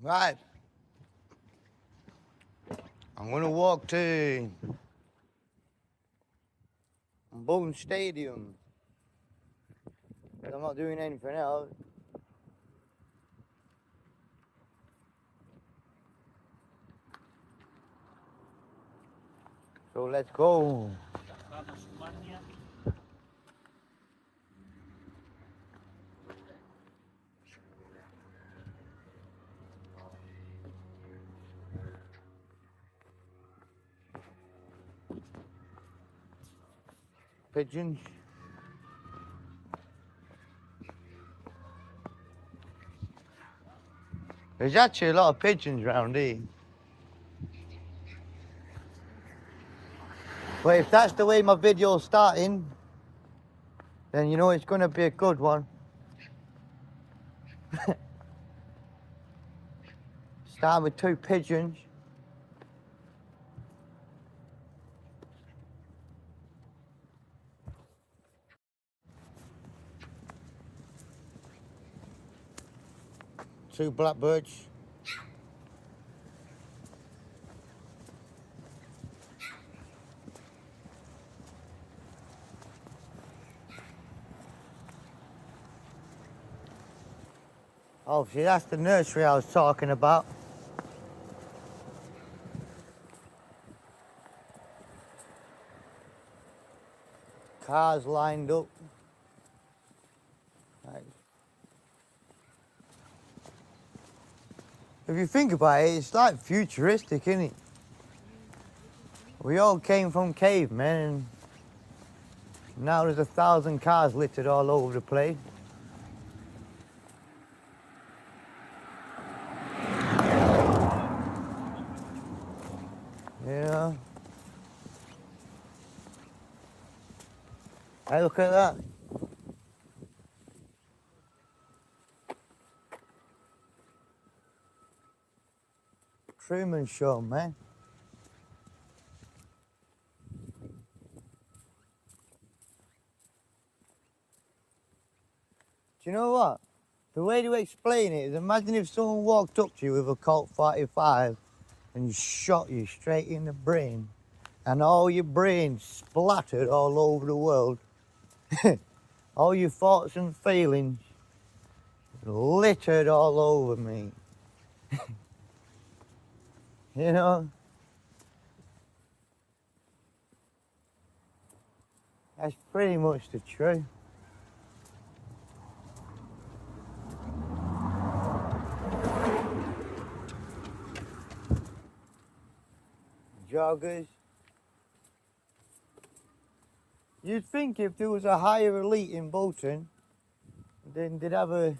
Right. I'm gonna walk to Bolton Stadium. I'm not doing anything else. So let's go. Pigeons. There's actually a lot of pigeons around here. But if that's the way my video's starting, then you know it's gonna be a good one. Starting with 2 pigeons. Two blackbirds. Oh, see, that's the nursery I was talking about. Cars lined up. Right. If you think about it, it's like futuristic, isn't it? We all came from cavemen, and now there's 1,000 cars littered all over the place. Yeah. Hey, look at that. Truman Show, man. Do you know what? The way to explain it is, imagine if someone walked up to you with a Colt 45 and shot you straight in the brain, and all your brain splattered all over the world. All your thoughts and feelings littered all over me. You know? That's pretty much the truth. Joggers. You'd think if there was a higher elite in Bolton, then they'd have a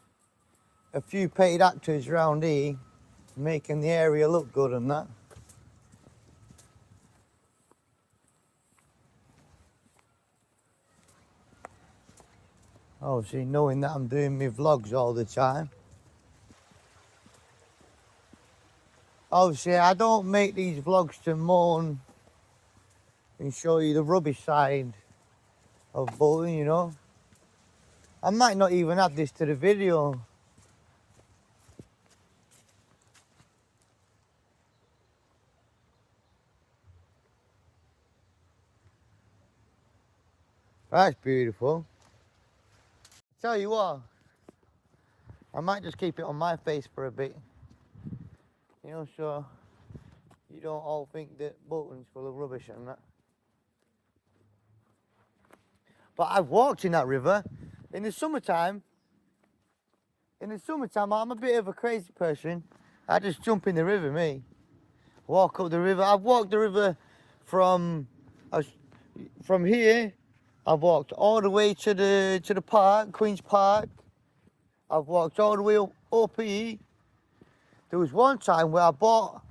few paid actors around here making the area look good and that. Obviously, knowing that I'm doing my vlogs all the time. Obviously, I don't make these vlogs to moan and show you the rubbish side of Bolton, you know. I might not even add this to the video. That's beautiful. Tell you what, I might just keep it on my face for a bit. You know, so you don't all think that Bolton's full of rubbish and that. But I've walked in that river in the summertime. In the summertime, I'm a bit of a crazy person. I just jump in the river, me. Walk up the river. I've walked the river from here. I've walked all the way to the park, Queen's Park. I've walked all the way up here. There was one time where I bought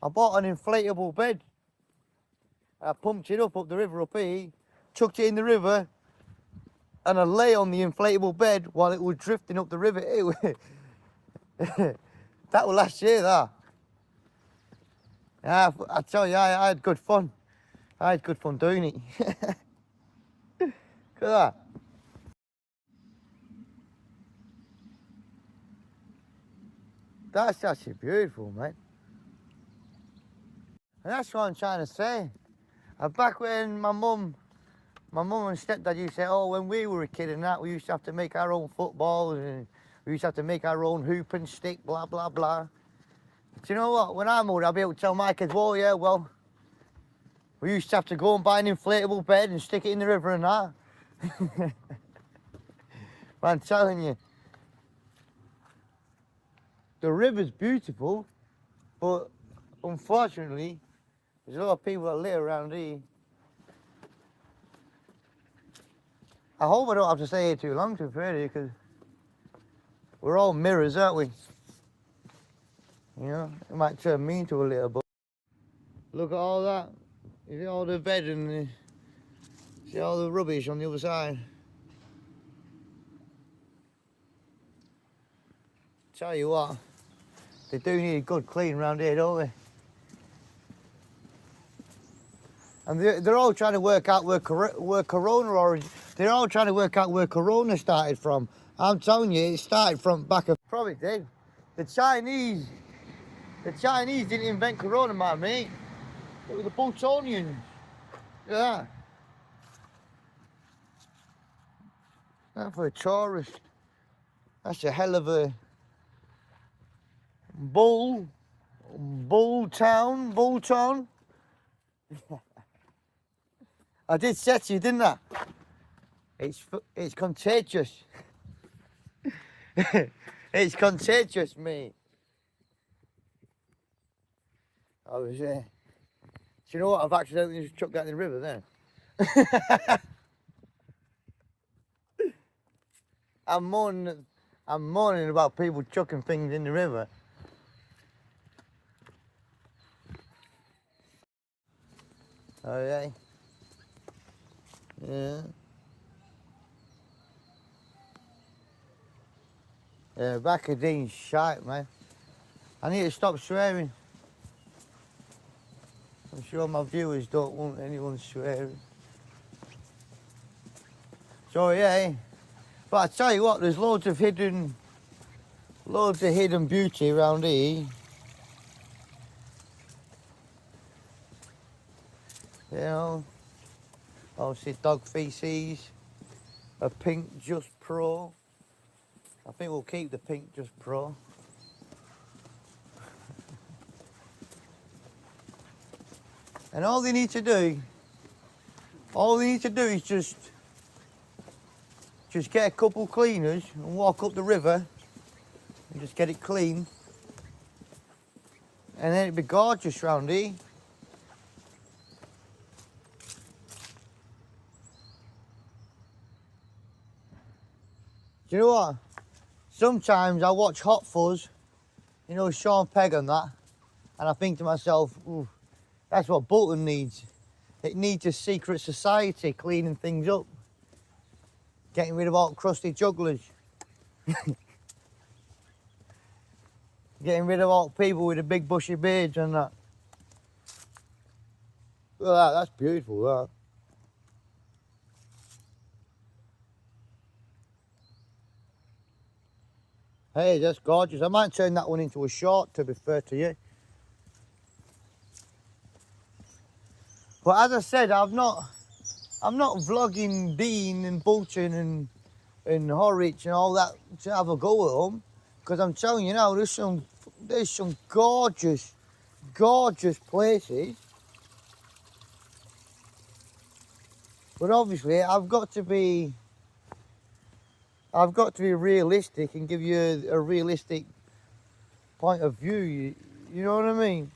an inflatable bed. I pumped it up the river up here, chucked it in the river, and I lay on the inflatable bed while it was drifting up the river. That was last year, that. Yeah, I tell you, I had good fun. I had good fun doing it. Look at that. That's actually beautiful, mate. And that's what I'm trying to say. Back when my mum and stepdad used to say, oh, when we were a kid and that, we used to have to make our own footballs and we used to have to make our own hoop and stick, blah, blah, blah. But you know what? When I'm older, I'll be able to tell my kids, well, yeah, well, we used to have to go and buy an inflatable bed and stick it in the river and that. But I'm telling you, the river's beautiful, but unfortunately, there's a lot of people that live around here. I hope I don't have to stay here too long, to be fair, because we're all mirrors, aren't we? You know, it might turn me into a little bit. Look at all that. You see all the bed and see all the rubbish on the other side. Tell you what, they do need a good clean around here, don't they? And they're all trying to work out where Corona origin. They're all trying to work out where Corona started from. I'm telling you, it started from back of. Probably did. The Chinese didn't invent Corona, my mate. It was the Boltonians. Yeah. Not for a tourist. That's a hell of a Bolton. I did say to you, didn't I? It's contagious. It's contagious, mate. I was do you know what? I've accidentally just chucked that in the river then. I'm mourning about people chucking things in the river. Oh yeah. Yeah. Yeah, back of Dean's shite, man. I need to stop swearing. I'm sure my viewers don't want anyone swearing. So yeah, but I tell you what, there's loads of hidden beauty around here. You know, obviously dog feces, a pink Just Pro. I think we'll keep the pink Just Pro. And all they need to do is just get a couple cleaners and walk up the river and just get it clean. And then it'd be gorgeous round here. Do you know what? Sometimes I watch Hot Fuzz, you know, Sean Pegg and that, and I think to myself, ooh, that's what Bolton needs. It needs a secret society cleaning things up. Getting rid of all crusty jugglers. Getting rid of all people with the big bushy beards and that. Look at that, that's beautiful, that. Hey, that's gorgeous. I might turn that one into a short, to be fair to you. But as I said, I'm not vlogging Dean and Bolton and Horwich and all that to have a go at them, because I'm telling you now, there's some gorgeous places. But obviously, I've got to be realistic and give you a realistic point of view. You know what I mean?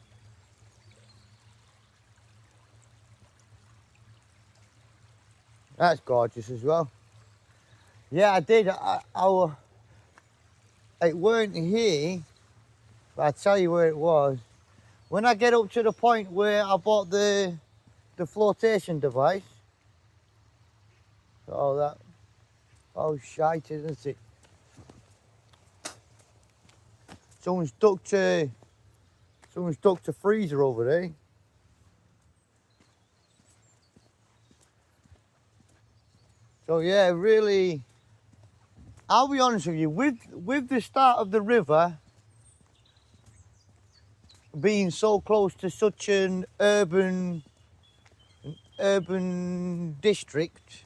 That's gorgeous as well. Yeah, I did. It weren't here, but I'll tell you where it was. When I get up to the point where I bought the flotation device, all that, oh shite, isn't it? Someone's ducked a freezer over there. So yeah, really, I'll be honest with you, with the start of the river, being so close to such an urban district,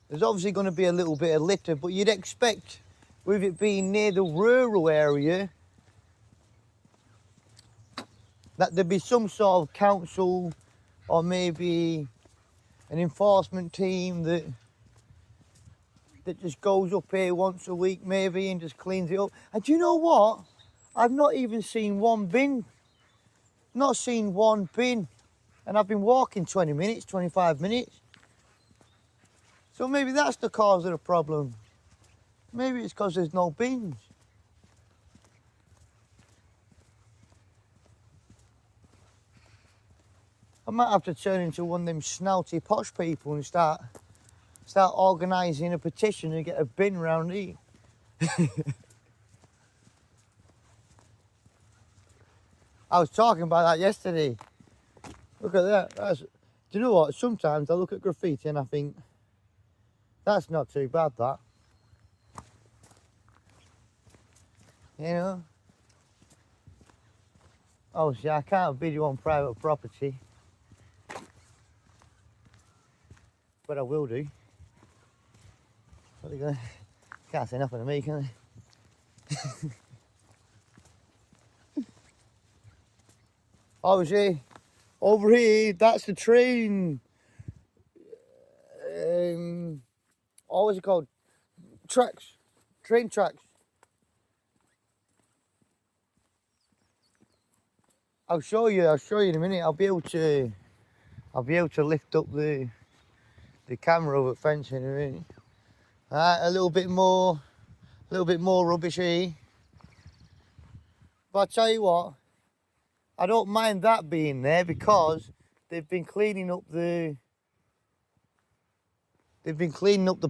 there's obviously going to be a little bit of litter, but you'd expect, with it being near the rural area, that there'd be some sort of council or maybe an enforcement team that just goes up here once a week maybe and just cleans it up. And do you know what? I've not even seen one bin. Not seen one bin. And I've been walking 20 minutes, 25 minutes. So maybe that's the cause of the problem. Maybe it's because there's no bins. I might have to turn into one of them snouty posh people and start organising a petition and get a bin round here. I was talking about that yesterday. Look at that. Do you know what? Sometimes I look at graffiti and I think, that's not too bad, that. You know? Oh, see, I can't video on private property. But I will do. What are they gonna... Can't say nothing to me, can they? Obviously, over here, that's the train. What was it called? Tracks. Train tracks. I'll show you in a minute. I'll be able to lift up the camera over the fence in a minute. A little bit more rubbish here. But I tell you what, I don't mind that being there because they've been cleaning up the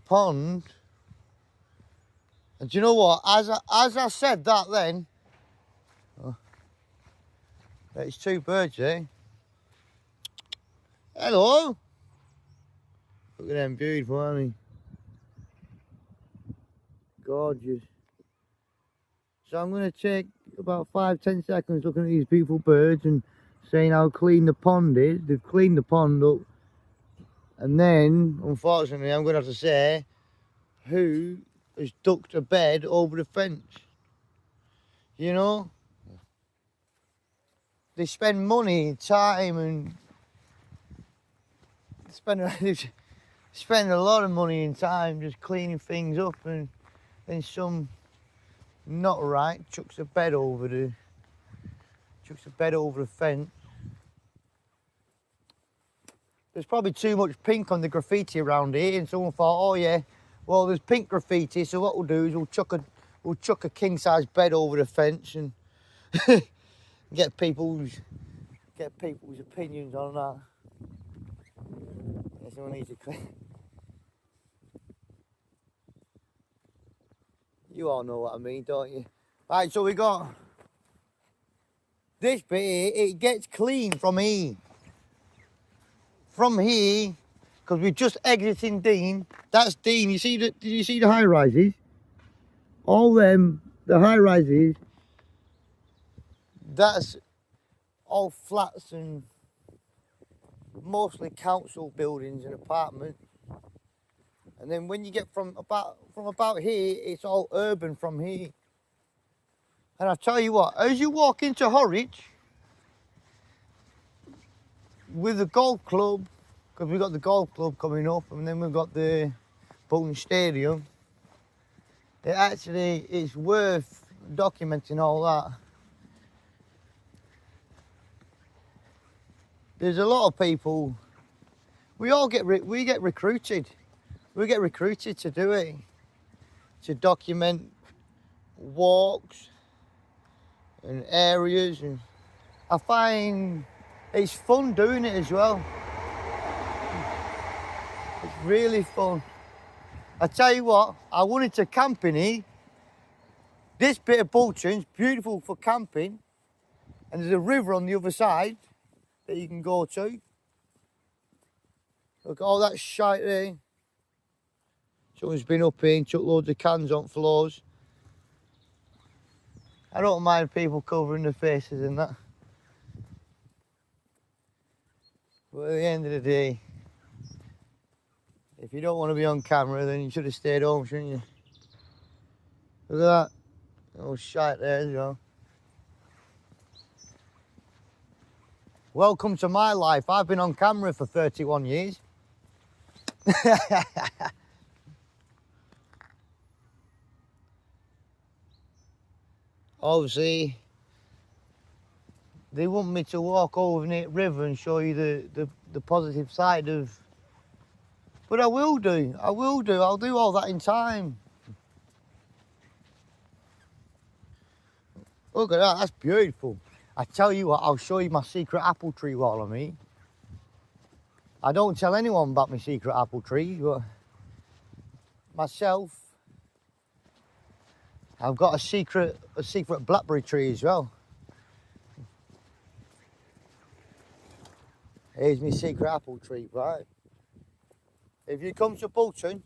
pond. And do you know what? As I said that then, there's two birds there. Hello. Look at them, beautiful, aren't they? Gorgeous. So I'm going to take about 5-10 seconds looking at these beautiful birds and saying how clean the pond is. They've cleaned the pond up. And then, unfortunately, I'm going to have to say who has ducked a bed over the fence. You know? They spend money, time, and spend a lot of money and time just cleaning things up, and then some not right chucks a bed over the fence. There's probably too much pink on the graffiti around here, and someone thought, oh yeah, well there's pink graffiti, so what we'll do is we'll chuck a king size bed over the fence and get people's opinions on that. Yeah, someone needs to clean. You all know what I mean, don't you? Right, so we got this bit here. It gets clean from here. From here, because we're just exiting Dean. That's Dean. You see the? Did you see the high rises? All them, the high rises. That's all flats and mostly council buildings and apartments. And then when you get from about here, it's all urban from here. And I tell you what, as you walk into Horwich with the golf club, because we've got the golf club coming up, and then we've got the Bolton Stadium, it's worth documenting all that. There's a lot of people. We get recruited. We get recruited to do it, to document walks and areas, and I find it's fun doing it as well. It's really fun. I tell you what, I wanted to camp in here. This bit of Bolton's beautiful for camping, and there's a river on the other side that you can go to. Look at all that shite there. Someone's been up here and chucked loads of cans on floors. I don't mind people covering their faces and that. But at the end of the day, if you don't want to be on camera, then you should have stayed home, shouldn't you? Look at that. Oh, shite there as well. Welcome to my life. I've been on camera for 31 years. Obviously, they want me to walk over the river and show you the positive side of... But I will do. I'll do all that in time. Look at that, that's beautiful. I tell you what, I'll show you my secret apple tree while I'm here. I don't tell anyone about my secret apple tree, but myself, I've got a secret blackberry tree as well. Here's my secret apple tree, right? If you come to Bolton,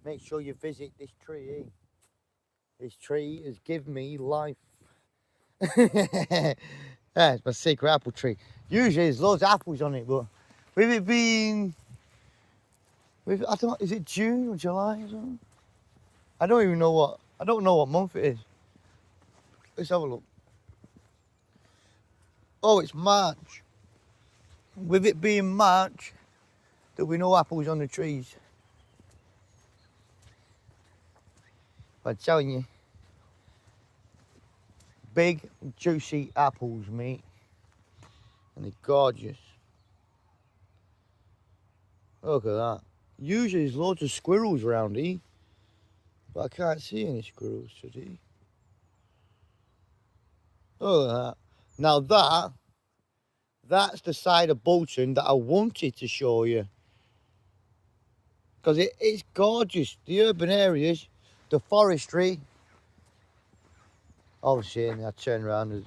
make sure you visit this tree here. This tree has given me life. That's my secret apple tree. Usually there's loads of apples on it, but with it being, I don't know, is it June or July or something? I don't even know what month it is. Let's have a look. Oh, it's March. With it being March, there'll be no apples on the trees. I'm telling you. Big, juicy apples, mate. And they're gorgeous. Look at that. Usually there's loads of squirrels around here, but I can't see any squirrels today. Look at that. Now that's the side of Bolton that I wanted to show you. Because it's gorgeous. The urban areas, the forestry. Obviously, and I turn around, there's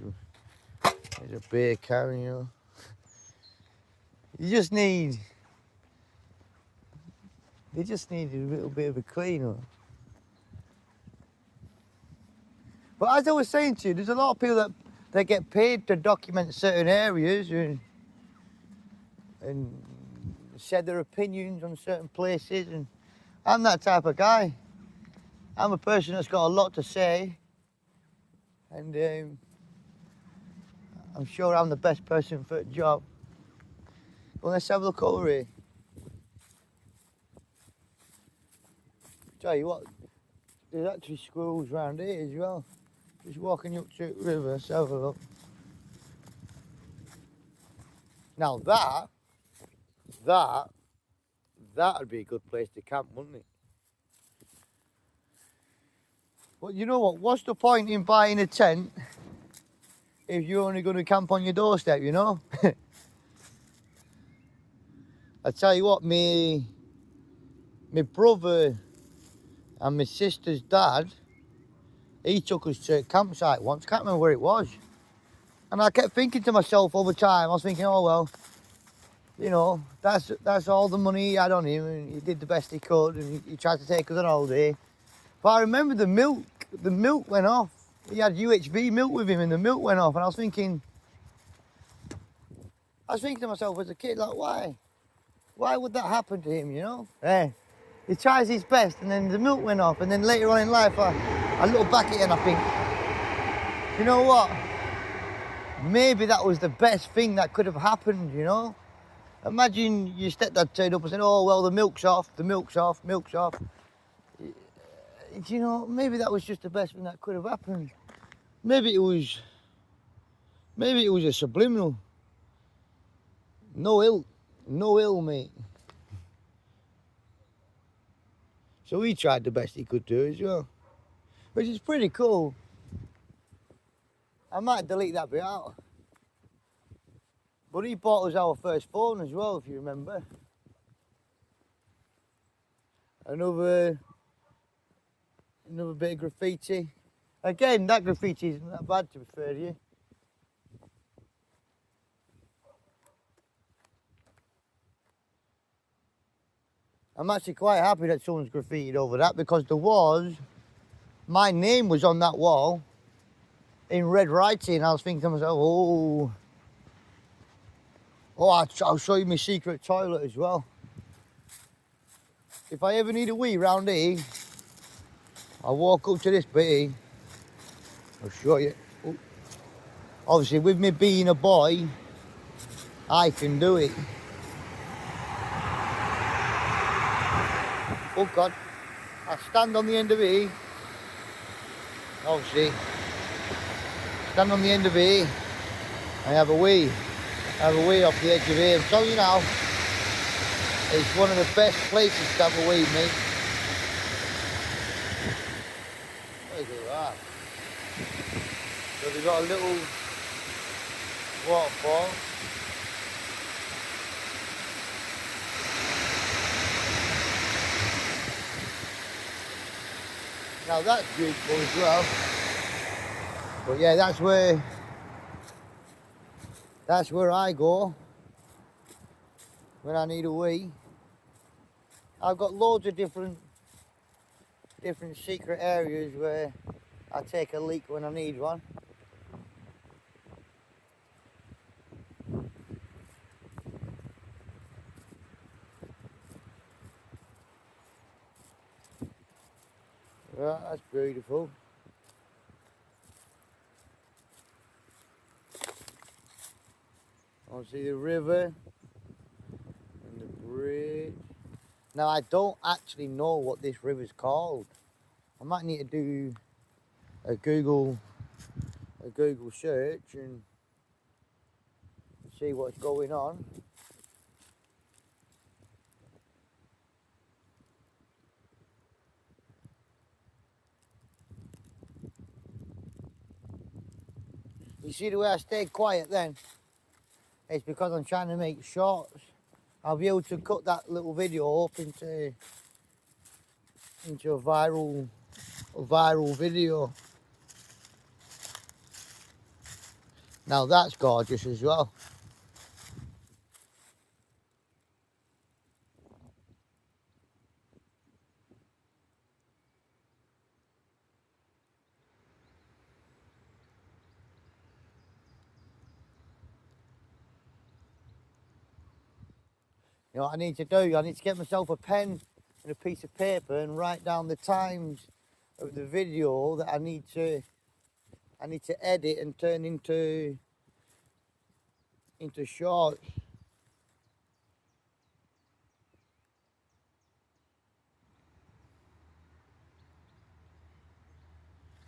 a beer carrying you. You just need a little bit of a clean up. But as I was saying to you, there's a lot of people that get paid to document certain areas and share their opinions on certain places, and I'm that type of guy. I'm a person that's got a lot to say, and I'm sure I'm the best person for the job. Well, let's have a look over here. Tell you what, there's actually squirrels around here as well. Just walking up to the river, let's have a look. Now that'd be a good place to camp, wouldn't it? Well, you know what? What's the point in buying a tent if you're only going to camp on your doorstep, you know? I tell you what, my brother and my sister's dad, he took us to a campsite once. I can't remember where it was. And I kept thinking to myself all the time, I was thinking, oh well, you know, that's all the money he had on him, and he did the best he could, and he tried to take us on holiday. But I remember the milk went off. He had UHV milk with him, and the milk went off, and I was thinking to myself as a kid, like, why would that happen to him, you know? He tries his best, and then the milk went off, and then later on in life, I look back at it and I think, you know what? Maybe that was the best thing that could have happened, you know? Imagine your stepdad turned up and said, oh, well, the milk's off. You know, maybe that was just the best thing that could have happened. Maybe it was a subliminal. No ill, mate. So he tried the best he could do as well, which is pretty cool. I might delete that bit out. But he bought us our first phone as well, if you remember. Another bit of graffiti. Again, that graffiti isn't that bad, to be fair to you. I'm actually quite happy that someone's graffitied over that, because my name was on that wall. in red writing. I was thinking to myself, oh, I'll show you my secret toilet as well. If I ever need a wee round here, I'll walk up to this bit here. I'll show you. Oh. Obviously, with me being a boy, I can do it. Oh God, I stand on the end of it. Obviously, stand on the end of it. I have a wee. I have a wee off the edge of it. I'm telling you now, it's one of the best places to have a wee, mate. Look at that. So we've got a little waterfall. Now that's beautiful as well. But yeah, that's where I go when I need a wee. I've got loads of different secret areas where I take a leak when I need one. Right, that's beautiful. I see the river and the bridge. Now I don't actually know what this river's called. I might need to do a Google search and see what's going on. You see the way I stayed quiet then? It's because I'm trying to make shorts. I'll be able to cut that little video up into a viral video. Now that's gorgeous as well. You know what I need to do? I need to get myself a pen and a piece of paper and write down the times of the video that I need to edit and turn into shorts.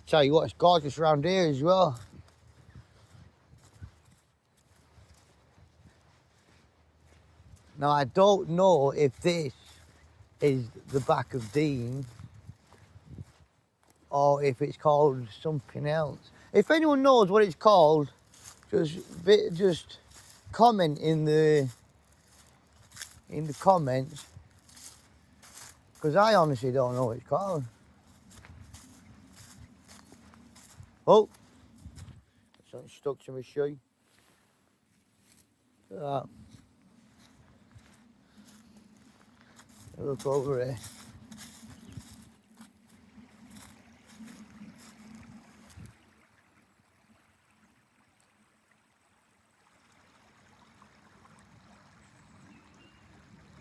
Tell you what, it's gorgeous around here as well. Now I don't know if this is the back of Dean or if it's called something else. If anyone knows what it's called, just comment in the comments, because I honestly don't know what it's called. Oh, something stuck to my shoe. Look at that. Look over here.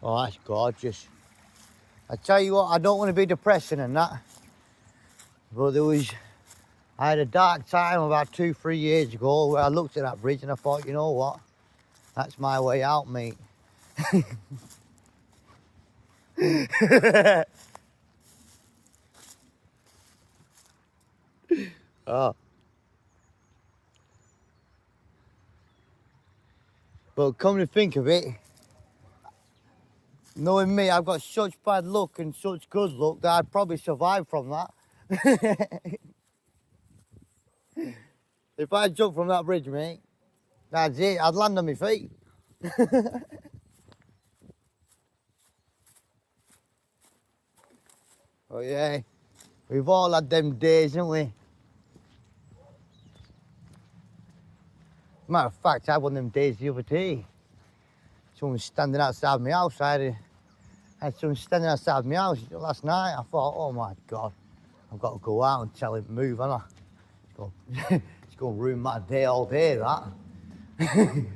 Oh, that's gorgeous. I tell you what, I don't want to be depressing and that, but I had a dark time about 2-3 years ago where I looked at that bridge and I thought, you know what, that's my way out, mate. Oh. But come to think of it, knowing me, I've got such bad luck and such good luck that I'd probably survive from that. If I jumped from that bridge, mate, that's it, I'd land on my feet. Oh yeah, we've all had them days, haven't we? Matter of fact, I had one of them days the other day. Someone was standing outside my house. I had someone standing outside my house last night. I thought, oh my God, I've got to go out and tell him to move, haven't I? It's going to ruin my day all day, that. I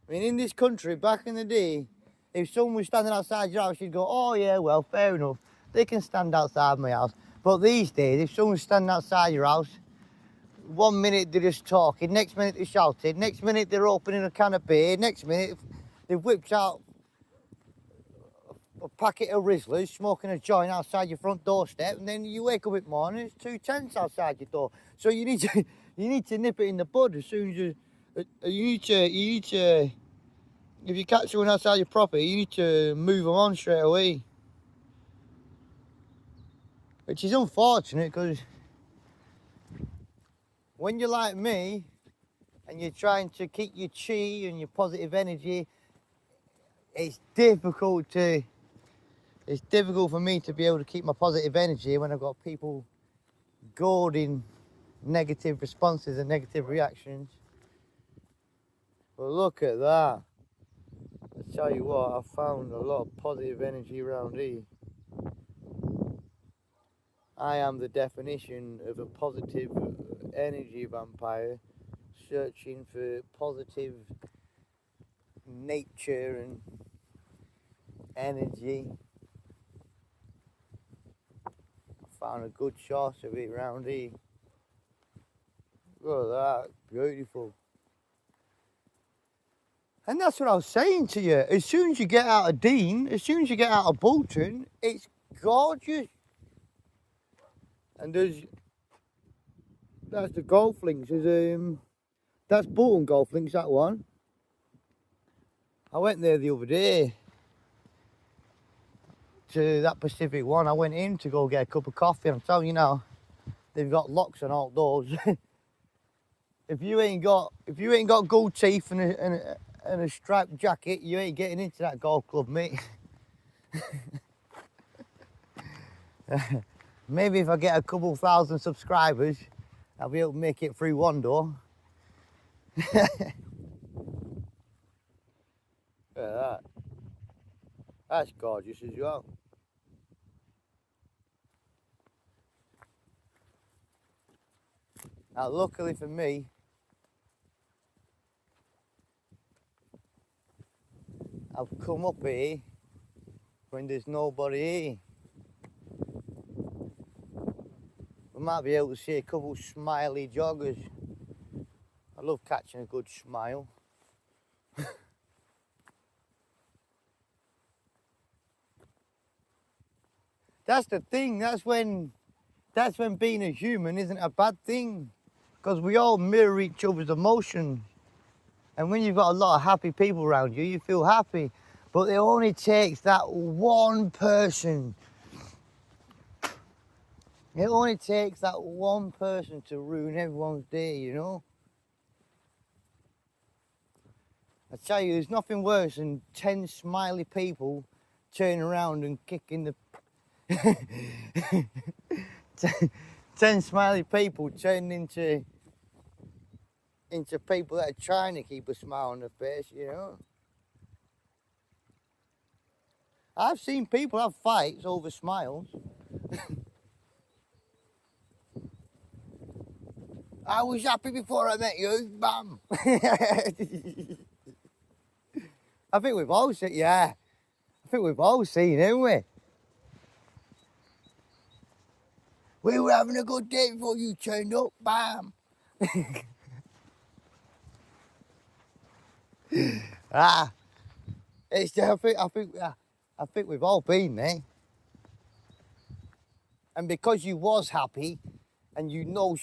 mean, in this country, back in the day, if someone was standing outside your house, you'd go, oh yeah, well, fair enough. They can stand outside my house. But these days, if someone's standing outside your house, 1 minute they're just talking, next minute they're shouting, next minute they're opening a can of beer, next minute they've whipped out a packet of Rizzlers, smoking a joint outside your front doorstep, and then you wake up in the morning, there's 2 tents outside your door. So you need to nip it in the bud as soon as you need to, if you catch someone outside your property, you need to move them on straight away. Which is unfortunate, because when you're like me and you're trying to keep your chi and your positive energy, it's difficult for me to be able to keep my positive energy when I've got people goading negative responses and negative reactions. But look at that. I tell you what, I found a lot of positive energy around here. I am the definition of a positive energy vampire, searching for positive nature and energy. I found a good source of it around here. Look at that, beautiful. And that's what I was saying to you. As soon as you get out of Dean, as soon as you get out of Bolton, it's gorgeous. And that's the golf links. That's Bolton golf links, that one. I went there the other day to that Pacific one. I went in to go get a cup of coffee. I'm telling you now, they've got locks on all doors. If you ain't got gold teeth and a striped jacket, you ain't getting into that golf club, mate. Maybe if I get a couple thousand subscribers, I'll be able to make it through one door. Look at that. That's gorgeous as well. Now, luckily for me, I've come up here when there's nobody here. We might be able to see a couple smiley joggers. I love catching a good smile. That's the thing, that's when being a human isn't a bad thing. Because we all mirror each other's emotions. And when you've got a lot of happy people around you, you feel happy. But it only takes that one person. It only takes that one person to ruin everyone's day, you know? I tell you, there's nothing worse than 10 smiley people turning around and kicking the... 10 smiley people turning into people that are trying to keep a smile on their face, you know? I've seen people have fights over smiles. I was happy before I met you, bam. I think we've all seen, yeah. I think we've all seen, haven't we? We were having a good day before you turned up, bam. I think we've all been there. And because you was happy, and you know,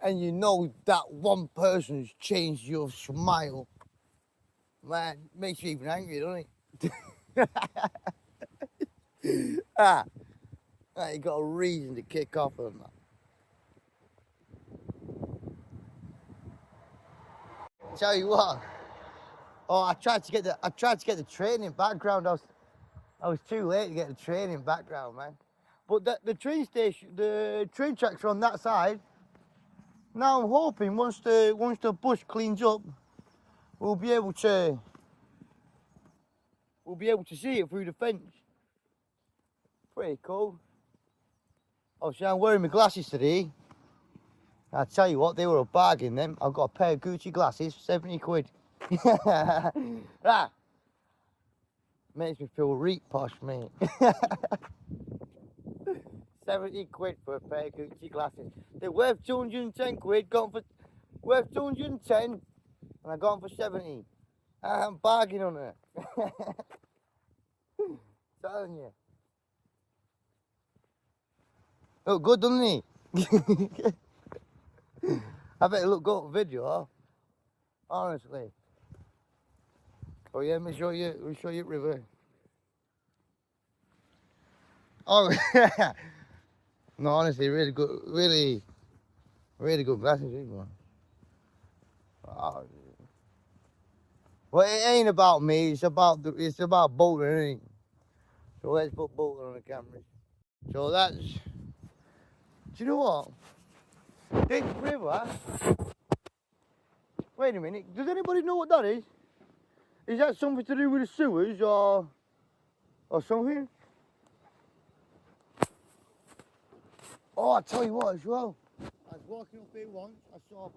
and you know that one person's changed your smile, man, it makes you even angry, doesn't it? You got a reason to kick off on that. Tell you what. Oh, I tried to get the training background. I was too late to get the training background, man. But the train station, the train tracks are on that side. Now I'm hoping once the bush cleans up, we'll be able to see it through the fence. Pretty cool. Obviously, I'm wearing my glasses today. I tell you what, they were a bargain them. I've got a pair of Gucci glasses, 70 quid. Right. Makes me feel reet posh, mate. 70 quid for a pair of Gucci glasses. They're worth 210 quid, got them for worth 210, and I got them for 70. I'm bargaining on it. Telling you. Look good, doesn't he? I bet it look good on video, honestly. Oh yeah, let me show you river. Oh no, honestly, really good, really good glasses, man. Oh. Well, it ain't about me. It's about Bolton, ain't it? So let's put Bolton on the camera. So that's. Do you know what? This river. Wait a minute. Does anybody know what that is? Is that something to do with the sewers or something? Oh, I tell you what as well. I was walking up here once. I saw a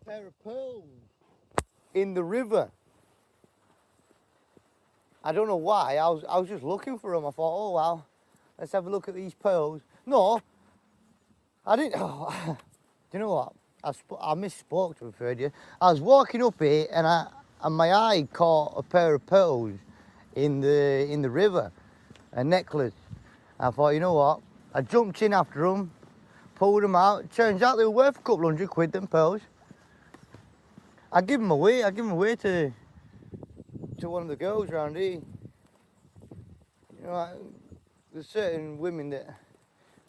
pair of pearls in the river. I don't know why. I was just looking for them. I thought, oh well, let's have a look at these pearls. No, I didn't. Oh, do you know what? I misspoke, to refer to you. I was walking up here and my eye caught a pair of pearls in the river, a necklace. I thought, you know what? I jumped in after them, pulled them out. Turns out they were worth a couple £100, them pearls. I give them away. To one of the girls around here. You know, there's certain women that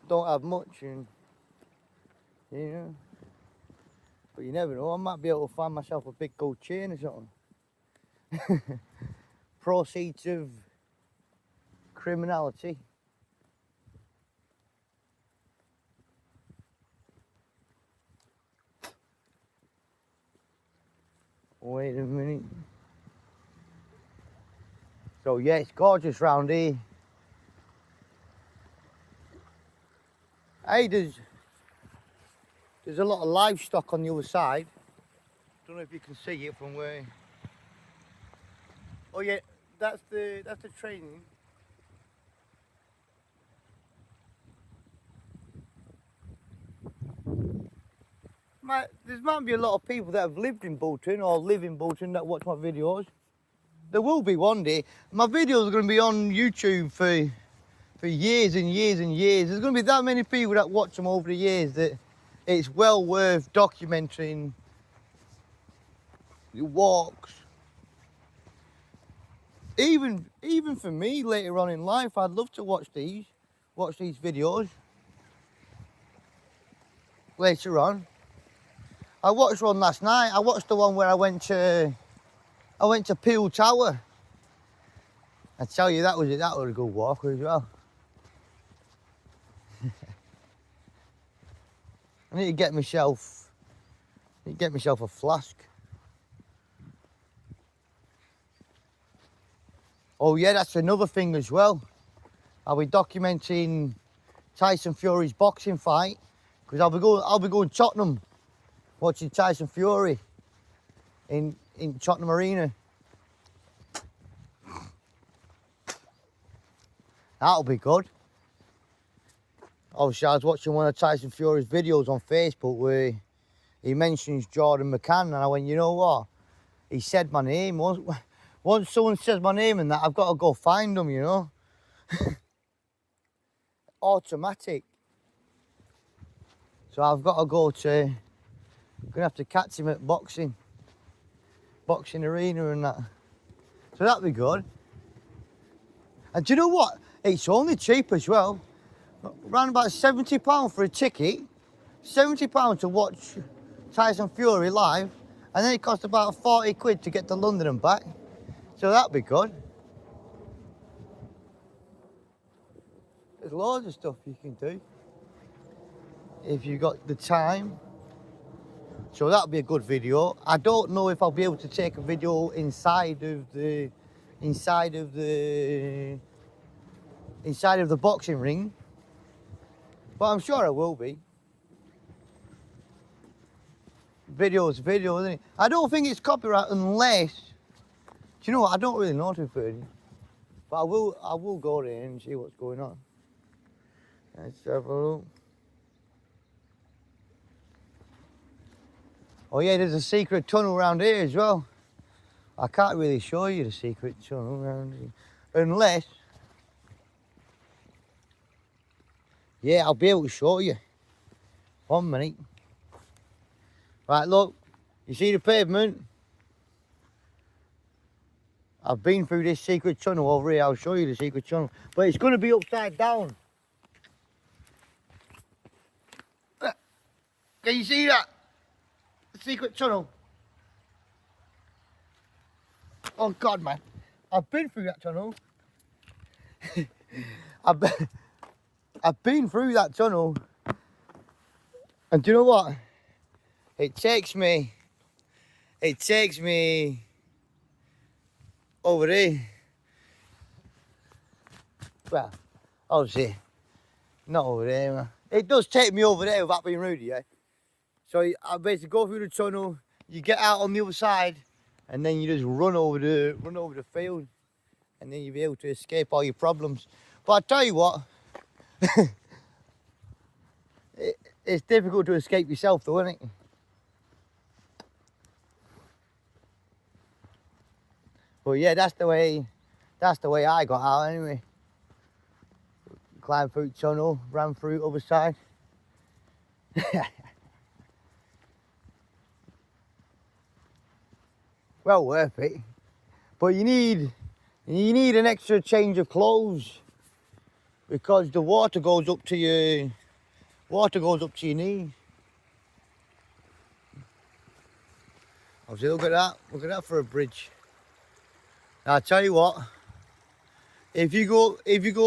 don't have much, and you know. But you never know. I might be able to find myself a big gold chain or something. Proceeds of criminality. Wait a minute. So yeah, it's gorgeous round here. Hey, there's a lot of livestock on the other side. Don't know if you can see it from where. Oh yeah, that's the training. There might be a lot of people that have lived in Bolton or live in Bolton that watch my videos. There will be one day. My videos are going to be on YouTube for years and years and years. There's going to be that many people that watch them over the years that it's well worth documenting the walks. Even for me later on in life, I'd love to watch these videos later on. I watched one last night. I watched the one where I went to Peel Tower. I tell you, that was a good walk as well. I need to get myself a flask. Oh yeah, that's another thing as well. I'll be documenting Tyson Fury's boxing fight because I'll be going to Tottenham, watching Tyson Fury in Tottenham Arena. That'll be good. Obviously, I was watching one of Tyson Fury's videos on Facebook where he mentions Jordan McCann, and I went, you know what? He said my name. Once someone says my name and that, I've got to go find them, you know? Automatic. So I've got to go to... I'm going to have to catch him at boxing arena and that. So that'll be good. And do you know what? It's only cheap as well. Around about £70 for a ticket. £70 to watch Tyson Fury live. And then it costs about 40 quid to get to London and back. So that'll be good. There's loads of stuff you can do if you got the time. So that'll be a good video. I don't know if I'll be able to take a video inside of the inside of the boxing ring. But I'm sure I will be. Video's video, isn't it? I don't think it's copyright unless... Do you know what? I don't really know, to be fair. But I will go there and see what's going on. Let's have a look. Oh yeah, there's a secret tunnel around here as well. I can't really show you the secret tunnel around here. Unless... Yeah, I'll be able to show you. 1 minute. Right, look. You see the pavement? I've been through this secret tunnel over here. I'll show you the secret tunnel. But it's going to be upside down. Can you see that? The secret tunnel. Oh God, man. I've been through that tunnel. I've been through that tunnel. And do you know what? It takes me over there. Well, obviously, not over there, man. It does take me over there without being rude, yeah? So I basically go through the tunnel, you get out on the other side, and then you just run over the field, and then you'll be able to escape all your problems. But I tell you what, it's difficult to escape yourself though, isn't it? But yeah, that's the way I got out anyway. Climbed through the tunnel, ran through the other side. Well worth it. But you need an extra change of clothes because the water goes up to your knees. Obviously, look at that for a bridge. Now, I tell you what, if you go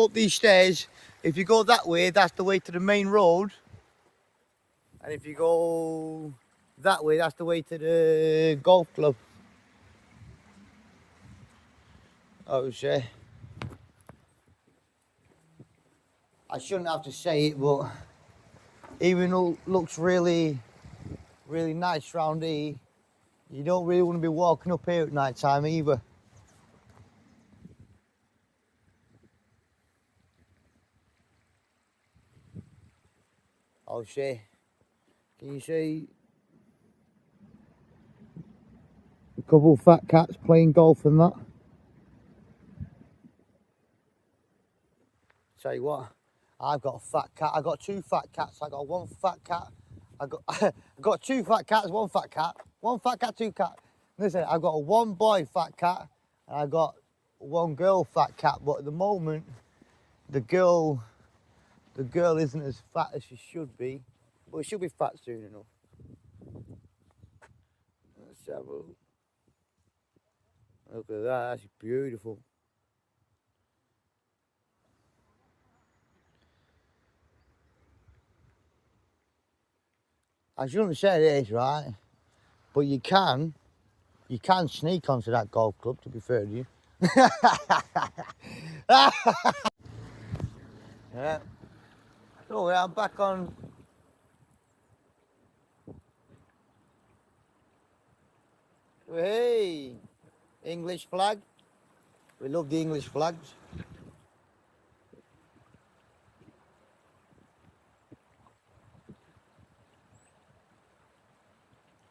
up these stairs, if you go that way, that's the way to the main road. And if you go that way, that's the way to the golf club. Oh shit. I shouldn't have to say it, but even though it looks really, really nice round here, you don't really want to be walking up here at night time either. Oh shit. Can you see a couple of fat cats playing golf and that? Tell you what, I've got a fat cat. I got two fat cats. I got one fat cat. I got two fat cats, one fat cat. One fat cat, two cat. Listen, I've got a one boy fat cat and I got one girl fat cat. But at the moment, the girl isn't as fat as she should be. But she'll be fat soon enough. Let's have a look. Look at that, that's beautiful. I shouldn't say this, right? But you can sneak onto that golf club, to be fair to you. Yeah. So I'm back on. Hey, English flag. We love the English flags.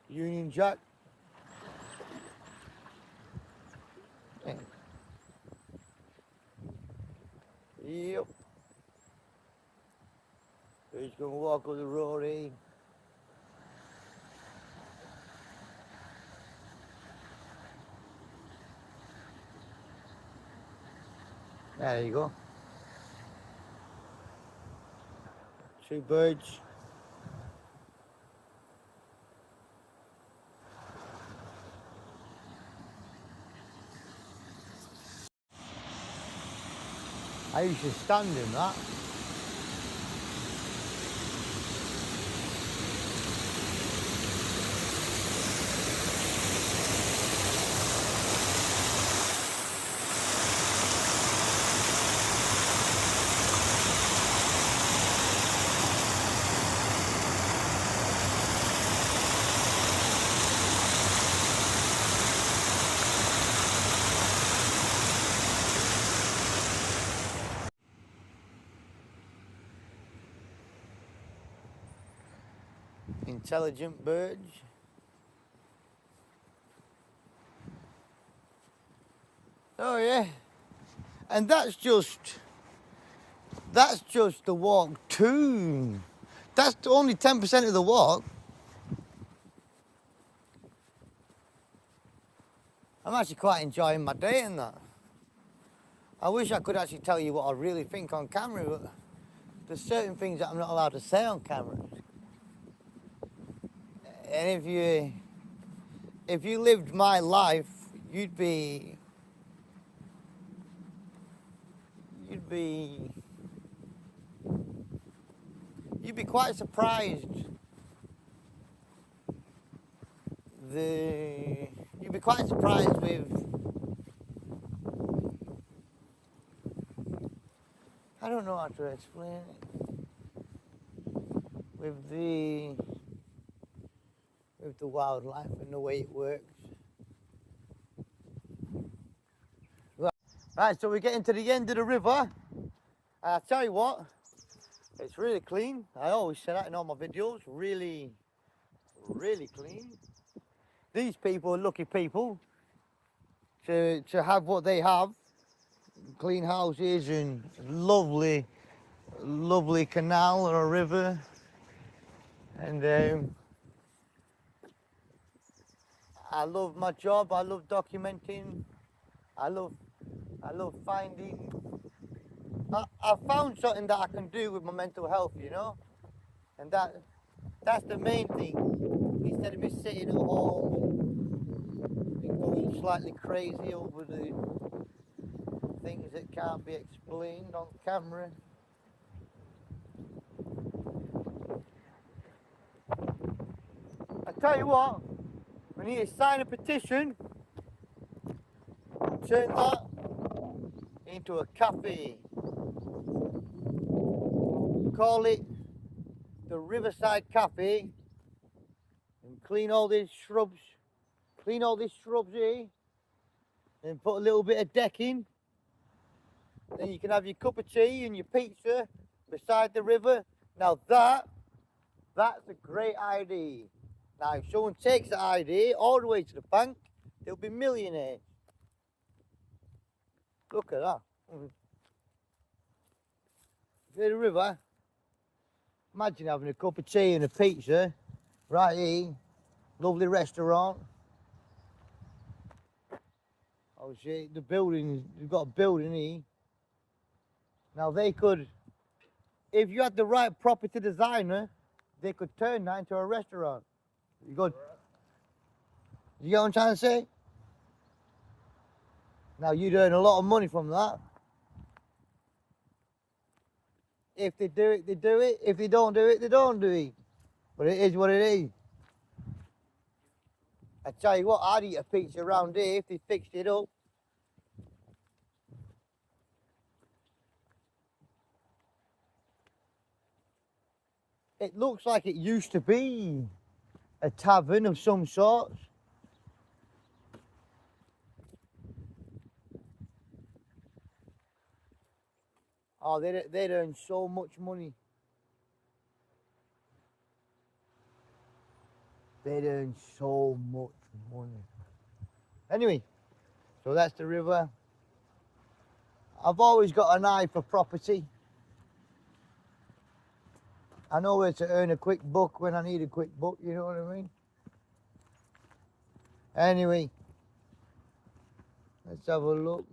Union Jack. Yeah. Yep. So he's going to walk on the road, eh? There you go. Two birds. I used to stand in that. Intelligent birds. Oh yeah. And that's just the walk too. That's only 10% of the walk. I'm actually quite enjoying my day in that. I wish I could actually tell you what I really think on camera, but there's certain things that I'm not allowed to say on camera. And if you lived my life, you'd be quite surprised. You'd be quite surprised with, I don't know how to explain it, with the wildlife and the way it works. Right, so we're getting to the end of the river. I'll tell you what, it's really clean. I always say that in all my videos, really, really clean. These people are lucky people to have what they have. Clean houses and lovely canal or a river. And I love my job, I love documenting, I love finding. I found something that I can do with my mental health, you know? And that's the main thing. Instead of me sitting at home and going slightly crazy over the things that can't be explained on camera. I tell you what, we need to sign a petition, turn that into a cafe. Call it the Riverside Cafe and clean all these shrubs here and put a little bit of decking. Then you can have your cup of tea and your pizza beside the river. Now that's a great idea. Now if someone takes the idea all the way to the bank, they'll be millionaires. Look at that. See the river? Imagine having a cup of tea and a pizza right here. Lovely restaurant. Oh shit, the building, you've got a building here. Now they could, if you had the right property designer, they could turn that into a restaurant. You got, you get what I'm trying to say? Now you'd earn a lot of money from that. If they do it, they do it. If they don't do it, they don't do it. But it is what it is. I tell you what, I'd eat a pizza around here if they fixed it up. It looks like it used to be a tavern of some sort. Oh, they'd earn so much money. They'd earn so much money. Anyway, so that's the river. I've always got an eye for property. I know where to earn a quick buck when I need a quick buck, you know what I mean? Anyway, let's have a look.